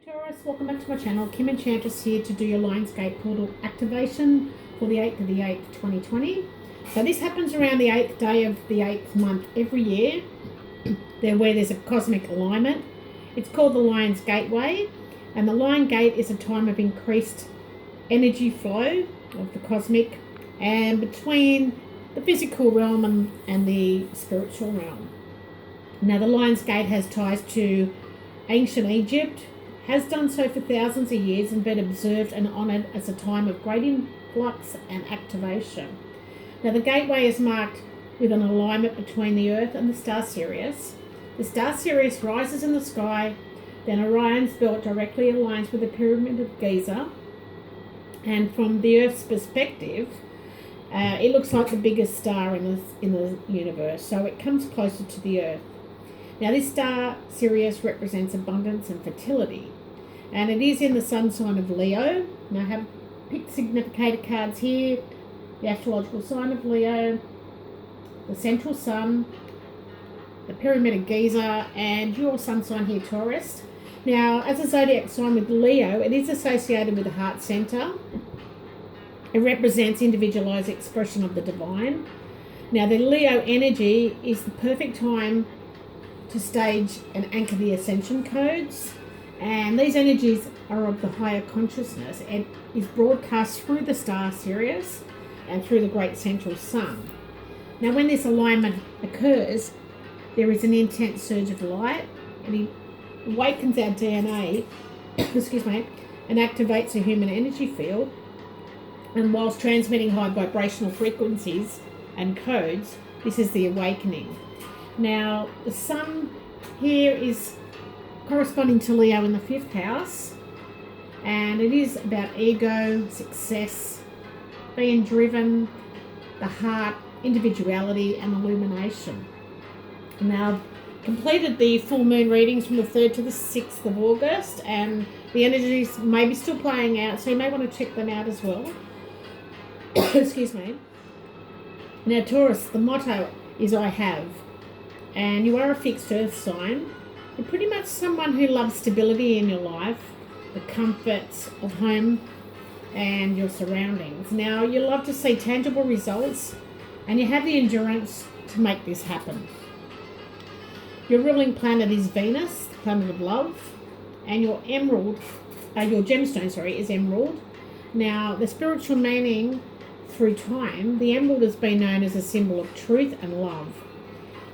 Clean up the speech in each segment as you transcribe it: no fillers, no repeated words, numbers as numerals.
Taurus, welcome back to my channel. Kim Enchantress here to do your Lions Gate portal activation for the 8th of the 8th, 2020. So this happens around the 8th day of the 8th month every year, where there's a cosmic alignment. It's called the Lions Gateway, and the Lion Gate is a time of increased energy flow of the cosmic and between the physical realm and the spiritual realm. Now the Lions Gate has ties to ancient Egypt, has done so for thousands of years and been observed and honoured as a time of great influx and activation. Now the gateway is marked with an alignment between the Earth and the star Sirius. The star Sirius rises in the sky, then Orion's belt directly aligns with the Pyramid of Giza, and from the Earth's perspective, it looks like the biggest star in the universe, so it comes closer to the Earth. Now this star Sirius represents abundance and fertility, and it is in the sun sign of Leo. Now I have picked significator cards here: the astrological sign of Leo, the central sun, the Pyramid of Giza, and your sun sign here, Taurus. Now as a zodiac sign with Leo, it is associated with the heart center. It represents individualized expression of the divine. Now the Leo energy is the perfect time to stage and anchor the ascension codes, and these energies are of the higher consciousness and is broadcast through the star Sirius and through the great central sun. Now when this alignment occurs, there is an intense surge of light, and it awakens our DNA excuse me, and activates the human energy field, and whilst transmitting high vibrational frequencies and codes, this is the awakening. Now, the sun here is corresponding to Leo in the 5th house, and it is about ego, success, being driven, the heart, individuality, and illumination. Now, I've completed the full moon readings from the 3rd to the 6th of August, and the energies may be still playing out, so you may want to check them out as well. Excuse me. Now, Taurus, the motto is I have. And you are a fixed earth sign. You're pretty much someone who loves stability in your life, the comforts of home and your surroundings. Now, you love to see tangible results, and you have the endurance to make this happen. Your ruling planet is Venus, the planet of love, and your gemstone, is emerald. Now, the spiritual meaning through time, the emerald has been known as a symbol of truth and love.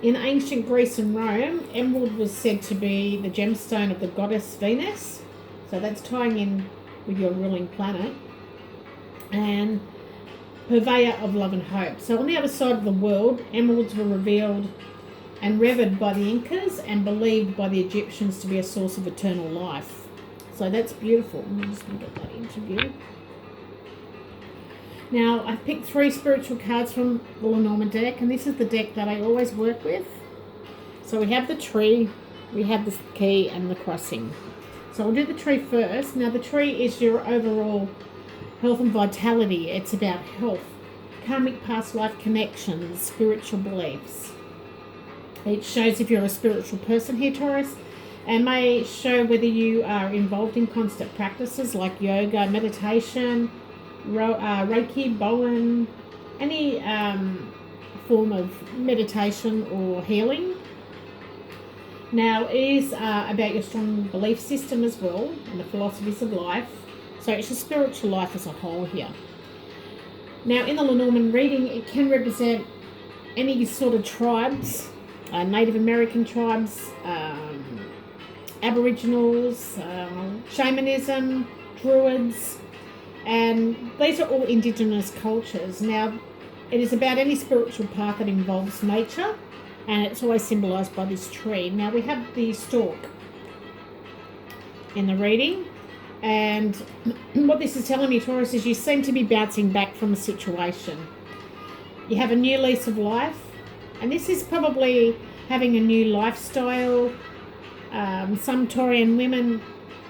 In ancient Greece and Rome, emerald was said to be the gemstone of the goddess Venus, so that's tying in with your ruling planet, and purveyor of love and hope. So on the other side of the world, emeralds were revealed and revered by the Incas and believed by the Egyptians to be a source of eternal life. So that's beautiful. I'm just going to get that interview. Now, I've picked 3 spiritual cards from the Lenormand deck, and this is the deck that I always work with. So we have the tree, we have the key, and the crossing. So I'll do the tree first. Now, the tree is your overall health and vitality. It's about health, karmic past life connections, spiritual beliefs. It shows if you're a spiritual person here, Taurus, and may show whether you are involved in constant practices like yoga, meditation, Reiki, Bowen, any form of meditation or healing. Now, it is about your strong belief system as well and the philosophies of life. So it's your spiritual life as a whole here. Now, in the Lenormand reading, it can represent any sort of tribes, Native American tribes, Aboriginals, shamanism, Druids, and these are all indigenous cultures. Now, it is about any spiritual path that involves nature, and it's always symbolised by this tree. Now, we have the stork in the reading, and what this is telling me, Taurus, is you seem to be bouncing back from a situation. You have a new lease of life, and this is probably having a new lifestyle. Some Taurian women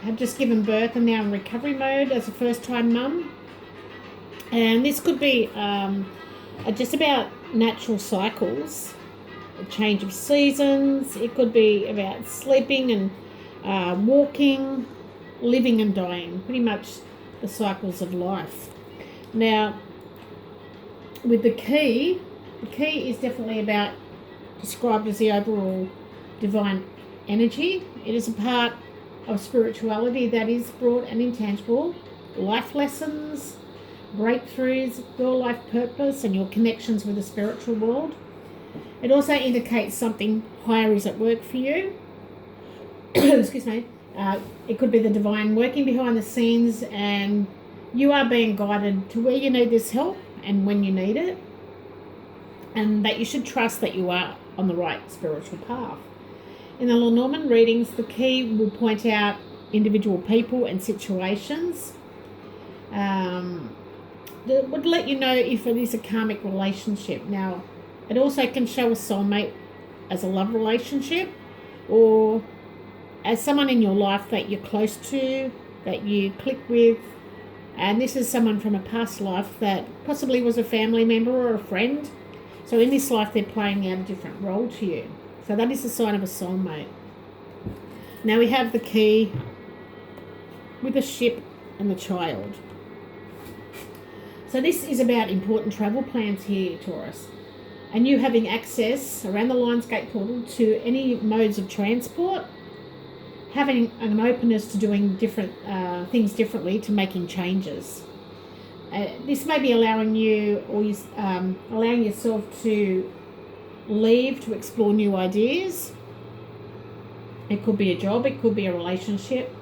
have just given birth and now in recovery mode as a first-time mum. And this could be just about natural cycles, a change of seasons. It could be about sleeping and walking, living and dying, pretty much the cycles of life. Now, with the key is definitely about, described as the overall divine energy. It is a part of spirituality that is broad and intangible, life lessons, breakthroughs, your life purpose, and your connections with the spiritual world. It also indicates something higher is at work for you. Excuse me. It could be the divine working behind the scenes, and you are being guided to where you need this help and when you need it, and that you should trust that you are on the right spiritual path. In the Lenormand readings, the key will point out individual people and situations. That would let you know if it is a karmic relationship. Now, it also can show a soulmate as a love relationship, or as someone in your life that you're close to, that you click with. And this is someone from a past life that possibly was a family member or a friend. So in this life, they're playing out a different role to you. So that is a sign of a soulmate. Now we have the key with the ship and the child. So this is about important travel plans here, Taurus. And you having access around the Lions Gate portal to any modes of transport, having an openness to doing different things differently, to making changes. This may be allowing you, or allowing yourself to leave to explore new ideas. It could be a job, it could be a relationship,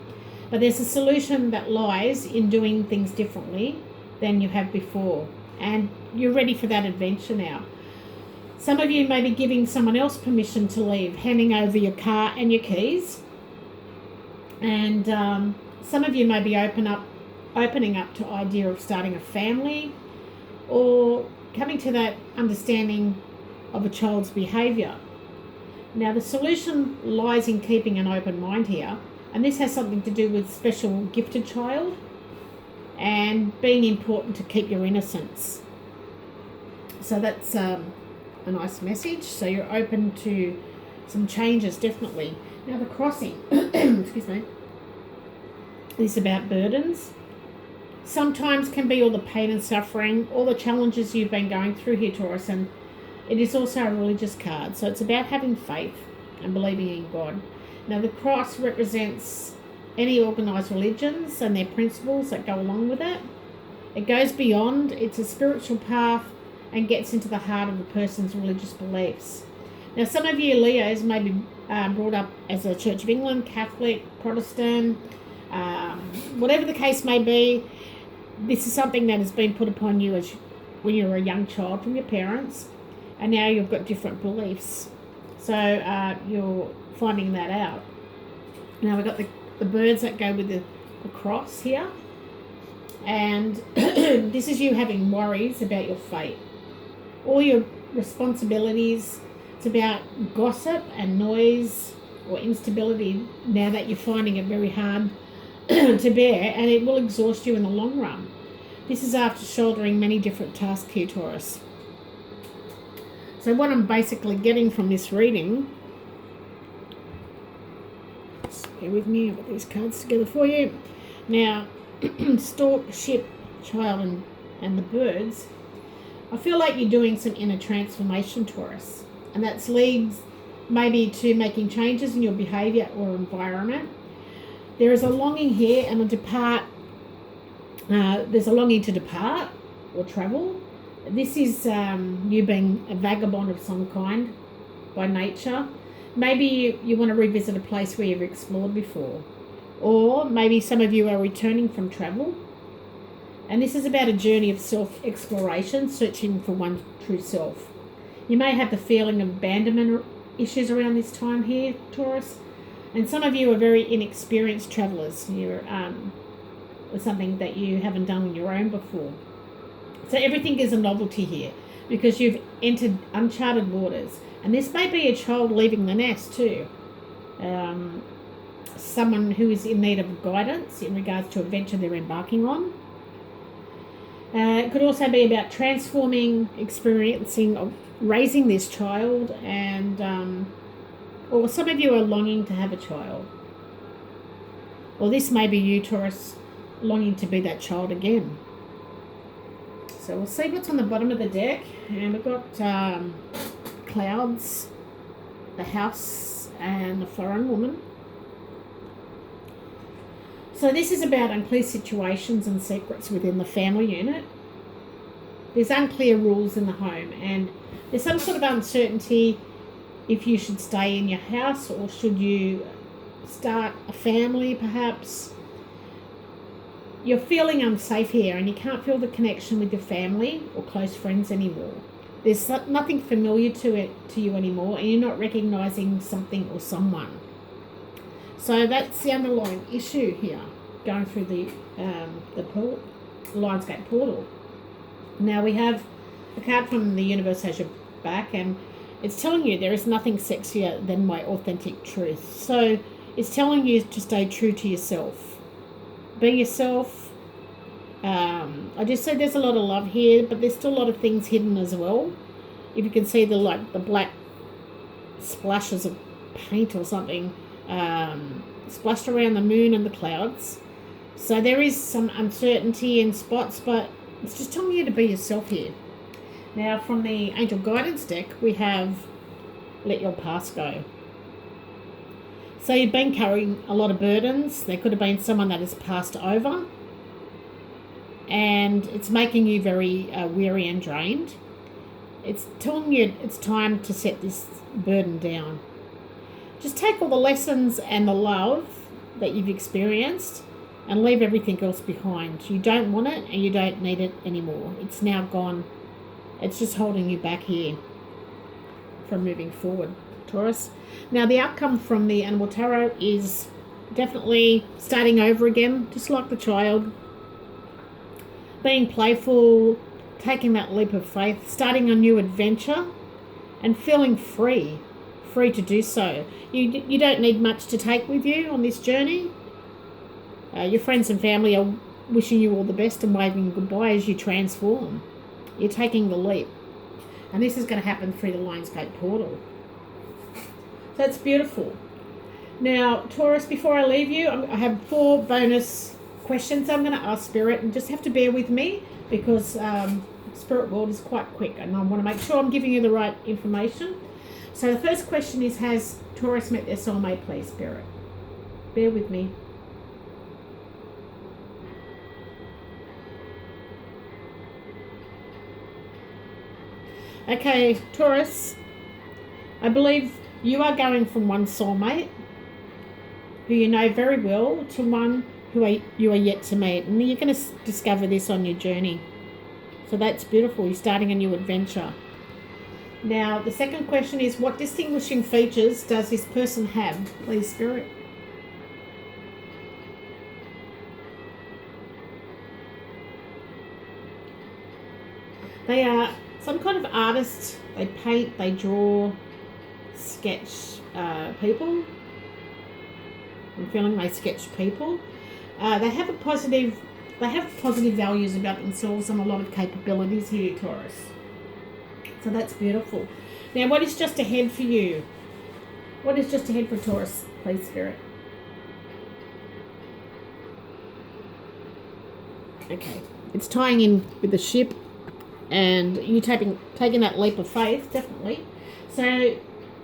but there's a solution that lies in doing things differently than you have before, and you're ready for that adventure now. Some of you may be giving someone else permission to leave, handing over your car and your keys, and some of you may be opening up to idea of starting a family, or coming to that understanding of a child's behaviour. Now, the solution lies in keeping an open mind here, and this has something to do with special gifted child and being important to keep your innocence. So that's a nice message. So you're open to some changes, definitely. Now the crossing, excuse me, is about burdens. Sometimes can be all the pain and suffering, all the challenges you've been going through here, Taurus, and it is also a religious card. So it's about having faith and believing in God. Now the cross represents any organised religions and their principles that go along with it. It goes beyond, it's a spiritual path and gets into the heart of a person's religious beliefs. Now some of you Leos may be brought up as a Church of England, Catholic, Protestant, whatever the case may be. This is something that has been put upon you as when you were a young child from your parents, and now you've got different beliefs. So you're finding that out. Now we've got the birds that go with the cross here, and this is you having worries about your fate, all your responsibilities. It's about gossip and noise or instability now that you're finding it very hard to bear, and it will exhaust you in the long run. This is after shouldering many different tasks here, Taurus. So what I'm basically getting from this reading, just bear with me, I've got these cards together for you. Now, stork, ship, child, and the birds, I feel like you're doing some inner transformation, Taurus, and that leads maybe to making changes in your behaviour or environment. There is a longing here and there's a longing to depart or travel. This is you being a vagabond of some kind by nature. Maybe you want to revisit a place where you've explored before, or maybe some of you are returning from travel. And this is about a journey of self-exploration, searching for one true self. You may have the feeling of abandonment issues around this time here, Taurus. And some of you are very inexperienced travellers. You're something that you haven't done on your own before. So everything is a novelty here because you've entered uncharted waters. And this may be a child leaving the nest too. Someone who is in need of guidance in regards to a venture they're embarking on. It could also be about transforming, experiencing, of raising this child, and or some of you are longing to have a child. Or this may be you, Taurus, longing to be that child again. So we'll see what's on the bottom of the deck. And we've got clouds, the house, and the foreign woman. So this is about unclear situations and secrets within the family unit. There's unclear rules in the home, and there's some sort of uncertainty if you should stay in your house or should you start a family perhaps. You're feeling unsafe here and you can't feel the connection with your family or close friends anymore. There's nothing familiar to you anymore, and you're not recognizing something or someone. So that's the underlying issue here, going through the Lions Gate portal. Now we have a card from the universe has your back, and it's telling you there is nothing sexier than my authentic truth. So it's telling you to stay true to yourself. Be yourself. I just said there's a lot of love here, but there's still a lot of things hidden as well. If you can see the black splashes of paint or something splashed around the moon and the clouds. So there is some uncertainty in spots, but it's just telling you to be yourself here. Now from the Angel Guidance deck, we have Let Your Past Go. So you've been carrying a lot of burdens. There could have been someone that has passed over, and it's making you very weary and drained. It's telling you it's time to set this burden down. Just take all the lessons and the love that you've experienced and leave everything else behind. You don't want it and you don't need it anymore. It's now gone. It's just holding you back here from moving forward, Taurus. Now the outcome from the Animal Tarot is definitely starting over again, just like the child. Being playful, taking that leap of faith, starting a new adventure and feeling free to do so. You don't need much to take with you on this journey. Your friends and family are wishing you all the best and waving goodbye as you transform. You're taking the leap. And this is going to happen through the Lions Gate portal. That's beautiful. Now, Taurus, before I leave you, I have 4 bonus questions I'm going to ask Spirit, and just have to bear with me because Spirit World is quite quick and I want to make sure I'm giving you the right information. So the first question is, has Taurus met their soulmate, please, Spirit? Bear with me. Okay, Taurus, I believe you are going from one soulmate who you know very well to one who you are yet to meet. And you're going to discover this on your journey. So that's beautiful. You're starting a new adventure. Now, the second question is, what distinguishing features does this person have? Please, Spirit. They are some kind of artist. They paint, they draw, sketch people. I'm feeling they sketch people. They have positive values about themselves and a lot of capabilities here, Taurus. So that's beautiful. Now, what is just ahead for you? What is just ahead for Taurus, please, Spirit? Okay, it's tying in with the ship, and you taking that leap of faith, definitely. So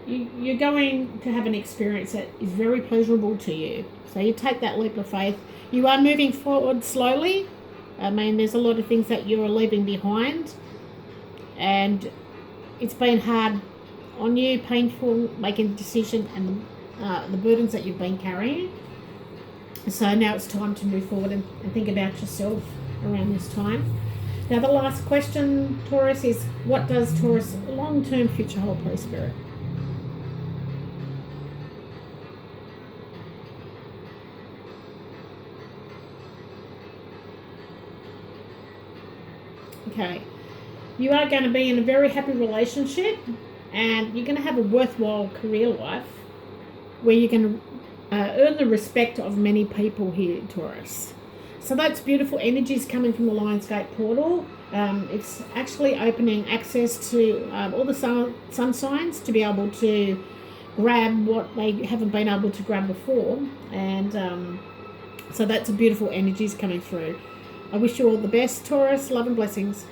you're going to have an experience that is very pleasurable to you. So you take that leap of faith. You are moving forward slowly. I mean, there's a lot of things that you're leaving behind, and it's been hard on you, painful, making a decision, and the burdens that you've been carrying. So now it's time to move forward and think about yourself around this time. Now the last question, Taurus, is what does Taurus' long-term future hold, please, Spirit? Okay, you are going to be in a very happy relationship, and you're going to have a worthwhile career life where you're going to earn the respect of many people here, Taurus. So that's beautiful energies coming from the Lions Gate portal. It's actually opening access to all the sun signs to be able to grab what they haven't been able to grab before, and So that's a beautiful energies coming through. I wish you all the best, Taurus. Love and blessings.